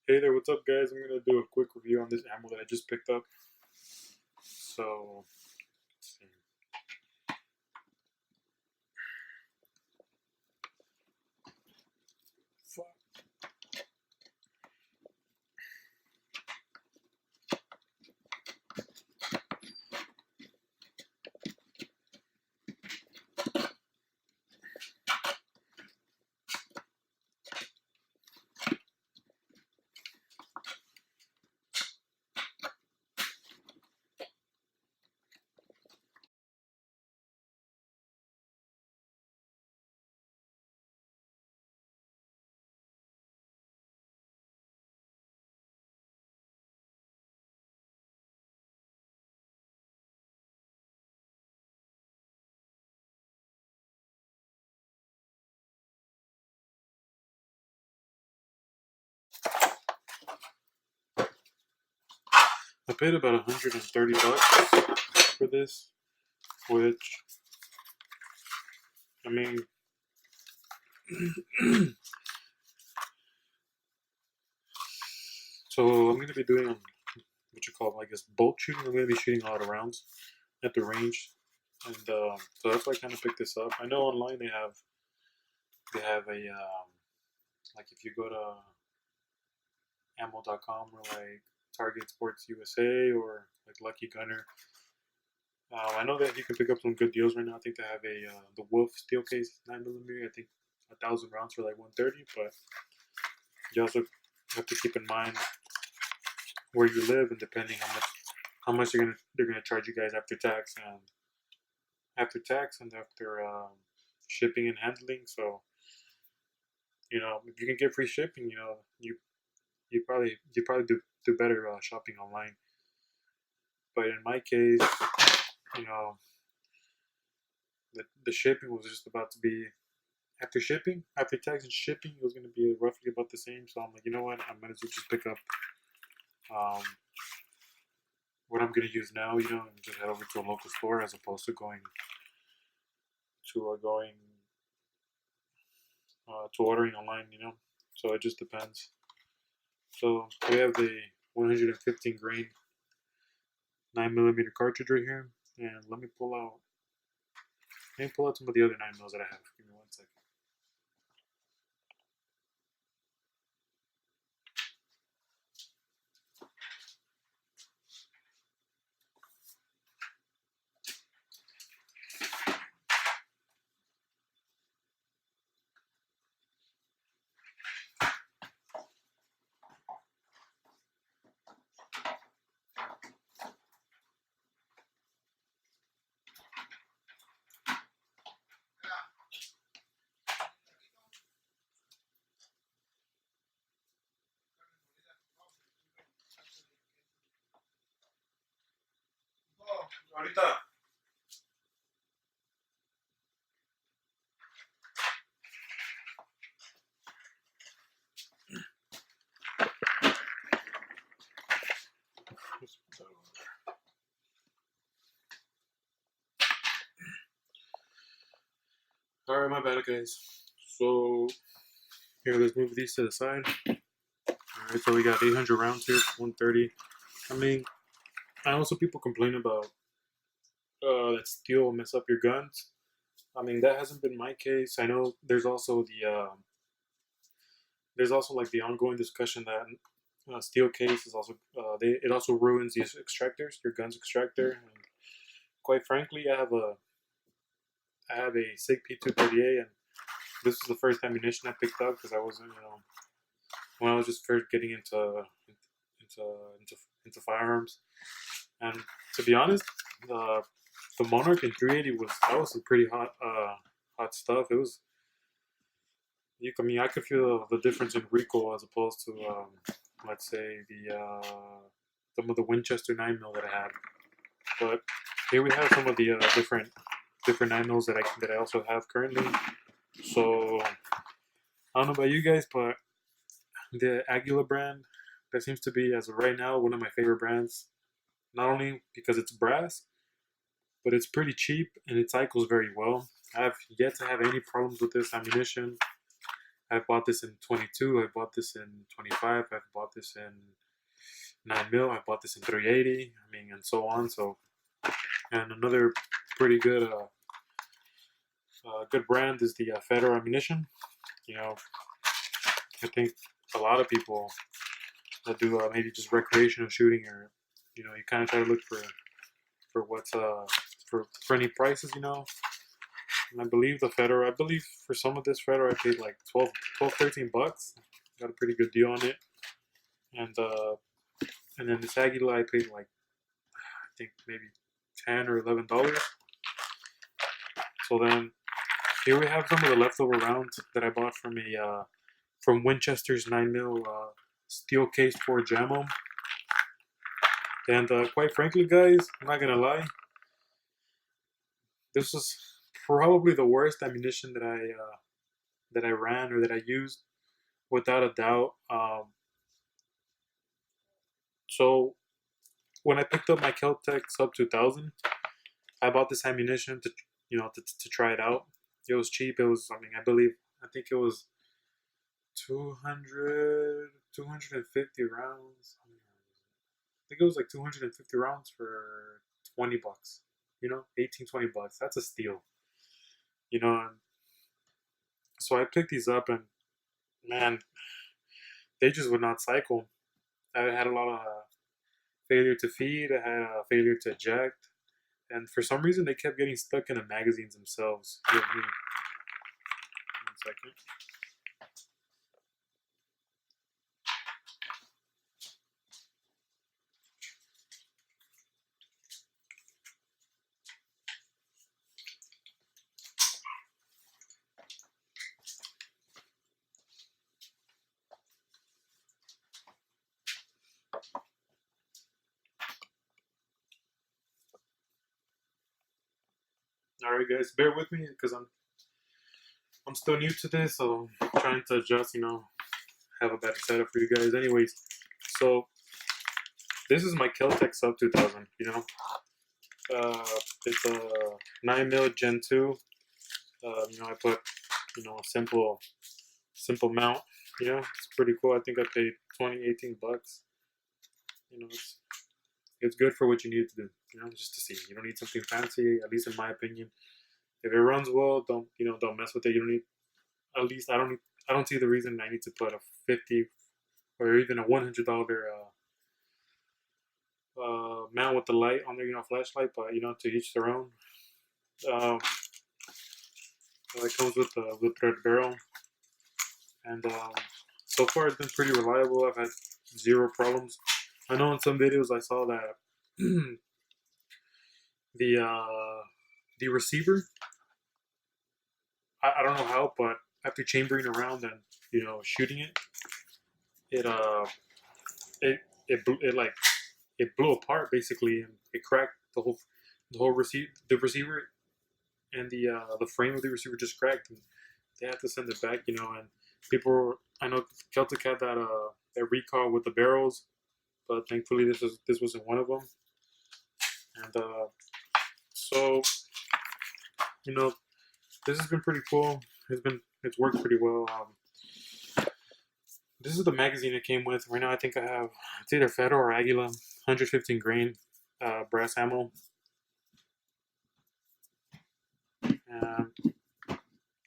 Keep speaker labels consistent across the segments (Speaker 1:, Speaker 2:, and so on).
Speaker 1: Hey there, what's up, guys? I'm gonna do a quick review on this ammo that I just picked up. So, let's see. I paid about $130 for this, which I mean, so I'm gonna be doing what you call, I guess, bulk shooting. I'm gonna be shooting a lot of rounds at the range, and so that's why I kind of picked this up. I know online they have a like if you go to ammo.com or like Target Sports USA or like Lucky Gunner. I know that you can pick up some good deals right now. I think they have a the Wolf steel case 9mm. I think 1,000 rounds for like 130. But you also have to keep in mind where you live and depending how much they're gonna charge you guys after tax and after shipping and handling. So if you can get free shipping, you probably do better shopping online. But in my case, you know the shipping was just about to be after tax and shipping, it was going to be roughly about the same. So I'm like, you know what? I might as well just pick up um, what I'm going to use now, and just head over to a local store as opposed to to ordering online. So it just depends. So we have the 115 grain 9mm cartridge right here, and let me pull out some of the other 9mm that I have. Give me one second. Ahorita. All right, my bad, guys. So here, let's move these to the side. All right, so we got 800 rounds here, 130. I mean, I know some people complain about that steel will mess up your guns. I mean, that hasn't been my case. I know there's also like the ongoing discussion that steel case is also it also ruins these extractors, your gun's extractor. And quite frankly, I have a SIG P238, and this is the first ammunition I picked up because I wasn't when I was just first getting into into, into firearms. And to be honest, the Monarch in 380 was some pretty hot stuff. It was I mean I could feel the difference in recoil as opposed to let's say some of the Winchester 9mm that I had. But here we have some of the different 9mm that I also have currently. So I don't know about you guys, but the Aguila brand, that seems to be, as of right now, one of my favorite brands. Not only because it's brass, but it's pretty cheap and it cycles very well. I have yet to have any problems with this ammunition. I bought this in 22. I bought this in 25. I bought this in 9 mil. I bought this in 380. I mean, and so on. So, and another pretty good brand is the Federal ammunition. You know, I think a lot of people that do maybe just recreational shooting, or you know, you kind of try to look for what's for any prices, you know. And I believe the Federal, I believe for some of this Federal, I paid like 13 bucks. Got a pretty good deal on it. And then this Aguila, I paid like, I think maybe $10 or $11. So then here we have some of the leftover rounds that I bought from Winchester's 9 mil steel case for JAMO. And quite frankly, guys, I'm not gonna lie, this was probably the worst ammunition that I ran or that I used, without a doubt. So when I picked up my Kel-Tec Sub 2000, I bought this ammunition to to try it out. It was cheap. It was, I mean, I think it was 250 rounds. I think it was like 250 rounds for 20 bucks. 18, 20 bucks. That's a steal. And so I picked these up, and man, they just would not cycle. I had a lot of failure to feed. I had a failure to eject, and for some reason they kept getting stuck in the magazines themselves. Give me 1 second. All right, guys, bear with me because I'm still new to this, so I'm trying to adjust. Have a better setup for you guys. Anyways, so this is my Kel-Tec Sub 2000. It's a 9 mil Gen 2. I put a simple mount. It's pretty cool. I think I paid 18 bucks. It's good for what you need to do. Just to see. You don't need something fancy, at least in my opinion. If it runs well, don't mess with it. You don't need. At least I don't see the reason I need to put a 50 or even a $100 mount with the light on there. Flashlight. But to each their own. Um, it comes with the thread barrel, and so far it's been pretty reliable. I've had zero problems. I know in some videos I saw that the receiver. I don't know how, but after chambering around and shooting it, it it blew apart basically, and it cracked the whole receiver, and the frame of the receiver just cracked, and they had to send it back. And I know Celtic had that recall with the barrels, but thankfully this wasn't one of them. And so this has been pretty cool. It's worked pretty well. This is the magazine it came with. Right now, I think it's either Federal or Aguila, 115 grain brass ammo. And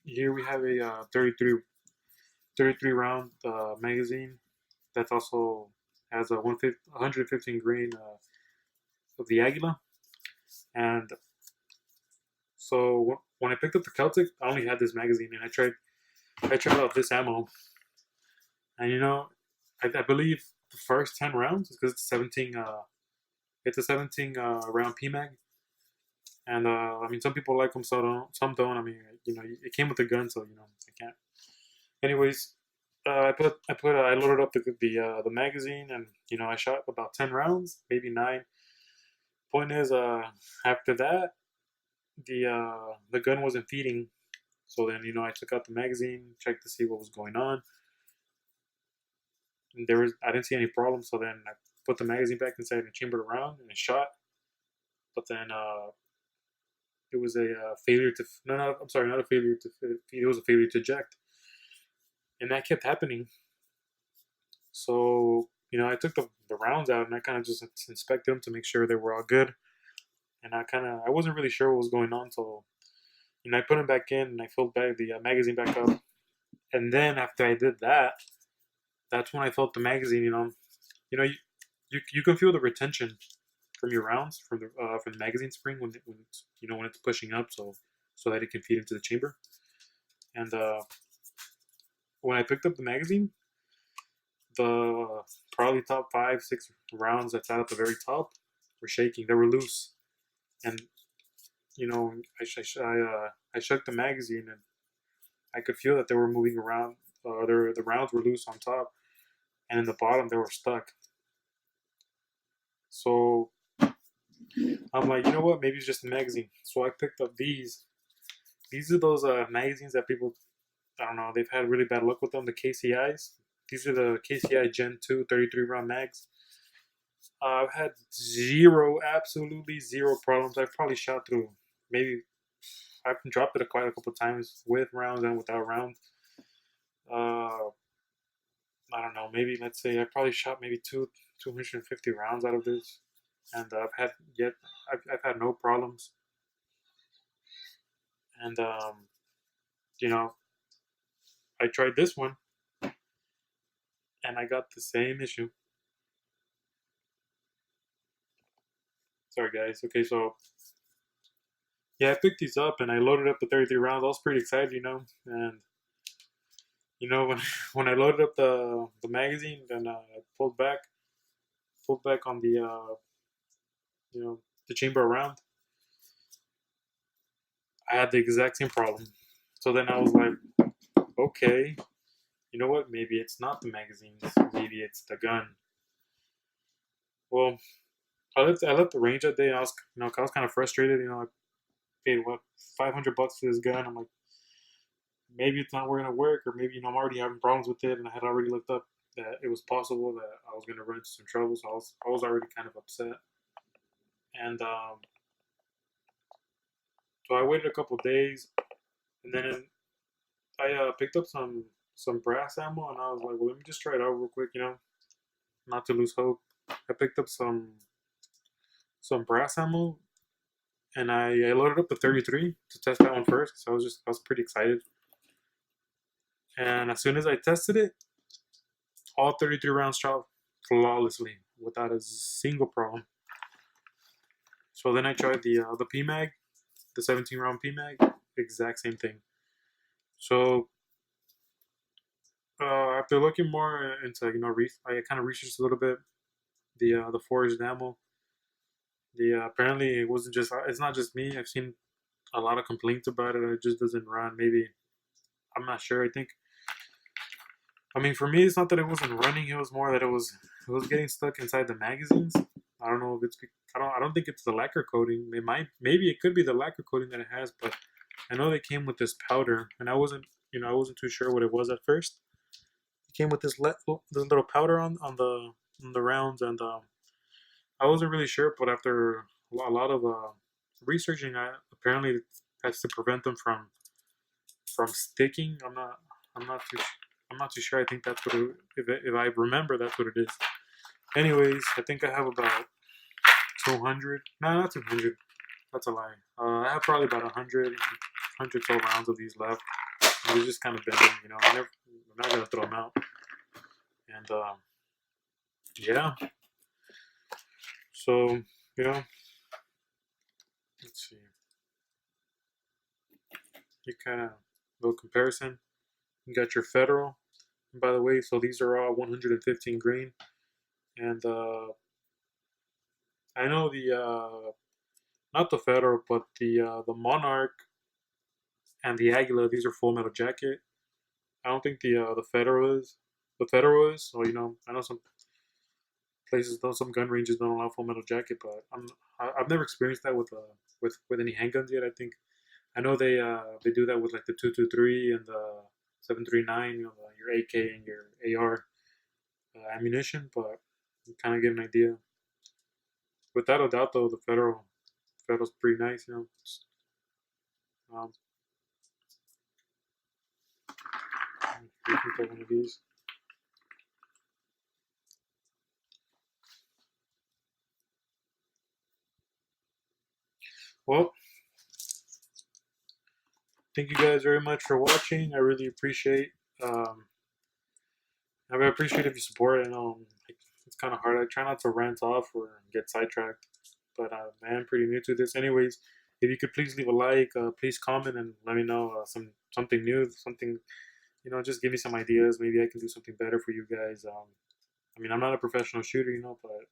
Speaker 1: here we have a 33 round magazine that also has a 115 grain of the Aguila. And so when I picked up the Celtic, I only had this magazine, and I tried out this ammo. And I believe the first 10 rounds, because it's a 17 round PMag. And I mean, some people like them, some don't. I mean, it came with the gun, so I can't. Anyways, I loaded up the magazine, and I shot about 10 rounds, maybe 9. Point is, after that, the gun wasn't feeding, so then I took out the magazine, checked to see what was going on. And I didn't see any problem, so then I put the magazine back inside and chambered around, and it shot. But then it was a failure to, no, I'm sorry, not a failure to feed, it was a failure to eject. and that kept happening. So I took the rounds out and I kind of just inspected them to make sure they were all good. And I wasn't really sure what was going on, so I put them back in and I filled back the magazine back up. And then after I did that, that's when I felt the magazine. You know, you can feel the retention from your rounds from the magazine spring when it's pushing up, so that it can feed into the chamber. And when I picked up the magazine, the probably top 5, 6 rounds that sat at the very top were shaking. They were loose, and I shook the magazine and I could feel that they were moving around. The rounds were loose on top, and in the bottom they were stuck. So I'm like, you know what? Maybe it's just a magazine. So I picked up these. These are those magazines that people, I don't know, they've had really bad luck with them. The KCIs. These are the KCI Gen 2 33 round mags. I've had absolutely zero problems. I've probably shot through maybe I've dropped it quite a couple times with rounds and without rounds. Uh, I don't know. Maybe let's say I probably shot maybe 250 rounds out of this, and I've had no problems. And you know, I tried this one, and I got the same issue. Sorry, guys. Okay, so yeah, I picked these up and I loaded up the 33 rounds. I was pretty excited, and when when I loaded up the magazine, then I pulled back on the chamber around. I had the exact same problem. So then I was like, okay, you know what? Maybe it's not the magazines. Maybe it's the gun. Well, I left the range that day. I was kind of frustrated. I paid what $500 for this gun. I'm like, maybe it's not gonna work, or maybe I'm already having problems with it, and I had already looked up that it was possible that I was gonna run into some trouble. So I was already kind of upset, and so I waited a couple of days, and then I picked up some brass ammo, and I was like, well, let me just try it out real quick, not to lose hope. I picked up some brass ammo, and I loaded up the 33 to test that one first. So I was pretty excited, and as soon as I tested it, all 33 rounds shot flawlessly without a single problem. So then I tried the PMag, the 17 round PMag, exact same thing. So after looking more into I kind of researched a little bit the forged ammo. The apparently it's not just me. I've seen a lot of complaints about it. It just doesn't run. Maybe I'm not sure. I mean, for me, it's not that it wasn't running. It was more that it was getting stuck inside the magazines. I don't know if it's I don't think it's the lacquer coating. Maybe it could be the lacquer coating that it has, but I know they came with this powder, and I wasn't too sure what it was at first. It came with this little powder on the rounds, and I wasn't really sure. But after a lot of researching, apparently it has to prevent them from sticking. I'm not too I'm not too sure. I think that's what if I remember, that's what it is. Anyways, I think I have about 200. No, not 200. That's a lie. I have probably about 112 rounds of these left. And they're just kind of bending, I'm not gonna throw them out. And yeah. So let's see. You kind of little comparison. You got your federal. And by the way, so these are all 115 grain, and I know the not the federal, but the Monarch and the Aguila. These are full metal jacket. I don't think the federal is. The federal is. So I know some places, though some gun ranges don't allow full metal jacket, but I've never experienced that with any handguns yet. I know they do that with like the 223 and the 739. Your AK and your AR ammunition, but you kind of get an idea. Without a doubt, though, the federal's pretty nice. Um, do you think of one of these? Well, thank you guys very much for watching. I really appreciate. Um, I appreciate if you support. I know it's kind of hard. I try not to rant off or get sidetracked, but I am pretty new to this. Anyways, if you could please leave a like, please comment and let me know something new, something just give me some ideas. Maybe I can do something better for you guys. I mean, I'm not a professional shooter, but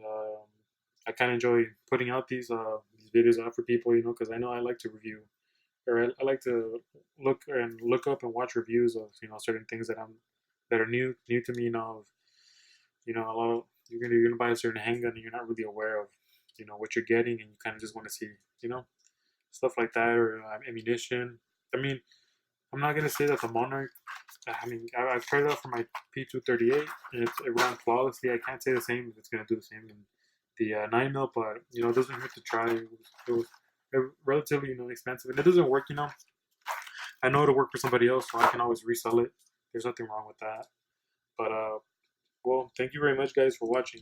Speaker 1: um, I kind of enjoy putting out these videos out for people, because I know I like to review or I like to look up and watch reviews of certain things that are new to me. A lot of you're gonna buy a certain handgun and you're not really aware of what you're getting, and you kind of just want to see you know stuff like that, or ammunition. I mean, I'm not gonna say that the Monarch. I mean, I've tried it out for my P238, and it ran flawlessly. I can't say the same. It's gonna do the same in the 9 mil, but it doesn't hurt to try. It was relatively expensive, and it doesn't work. I know it'll work for somebody else, so I can always resell it. There's nothing wrong with that. But well, thank you very much, guys, for watching.